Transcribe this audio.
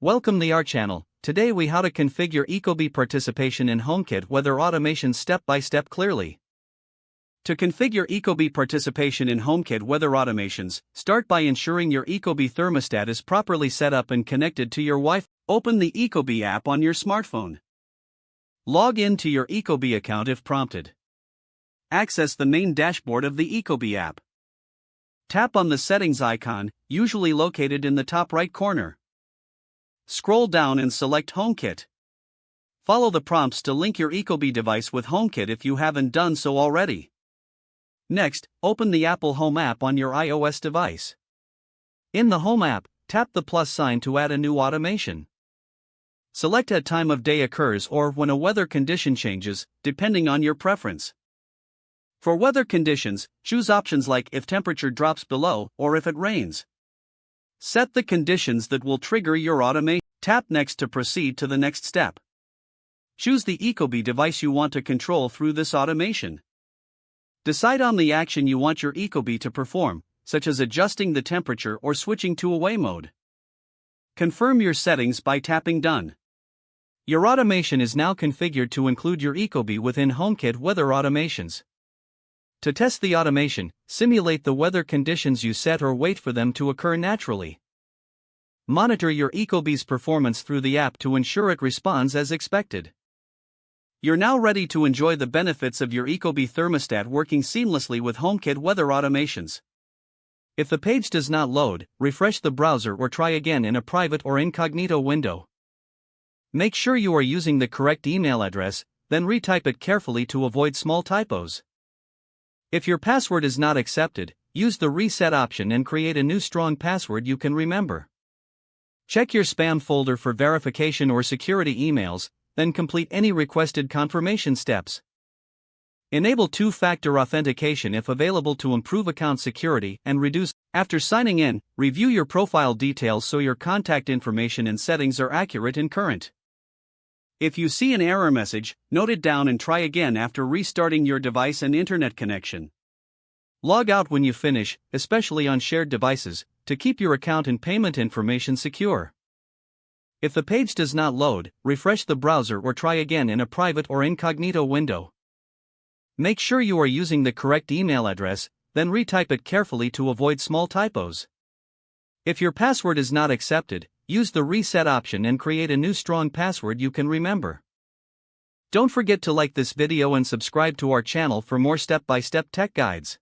Welcome to our channel. Today we how to configure Ecobee participation in HomeKit weather automation step by step clearly. To configure Ecobee participation in HomeKit weather automations, start by ensuring your Ecobee thermostat is properly set up and connected to your Wi-Fi. Open the Ecobee app on your smartphone. Log in to your Ecobee account if prompted. Access the main dashboard of the Ecobee app. Tap on the settings icon, usually located in the top right corner. Scroll down and select HomeKit. Follow the prompts to link your Ecobee device with HomeKit if you haven't done so already. Next, open the Apple Home app on your iOS device. In the Home app, tap the plus sign to add a new automation. Select a time of day occurs or when a weather condition changes, depending on your preference. For weather conditions, choose options like if temperature drops below or if it rains. Set the conditions that will trigger your automation. Tap Next to proceed to the next step. Choose the Ecobee device you want to control through this automation. Decide on the action you want your Ecobee to perform, such as adjusting the temperature or switching to away mode. Confirm your settings by tapping Done. Your automation is now configured to include your Ecobee within HomeKit weather automations. To test the automation, simulate the weather conditions you set or wait for them to occur naturally. Monitor your Ecobee's performance through the app to ensure it responds as expected. You're now ready to enjoy the benefits of your Ecobee thermostat working seamlessly with HomeKit weather automations. If the page does not load, refresh the browser or try again in a private or incognito window. Make sure you are using the correct email address, then retype it carefully to avoid small typos. If your password is not accepted, use the reset option and create a new strong password you can remember. Check your spam folder for verification or security emails, then complete any requested confirmation steps. Enable two-factor authentication if available to improve account security and reduce. After signing in, review your profile details so your contact information and settings are accurate and current. If you see an error message, note it down and try again after restarting your device and internet connection. Log out when you finish, especially on shared devices, to keep your account and payment information secure. If the page does not load, refresh the browser or try again in a private or incognito window. Make sure you are using the correct email address, then retype it carefully to avoid small typos. If your password is not accepted, use the reset option and create a new strong password you can remember. Don't forget to like this video and subscribe to our channel for more step-by-step tech guides.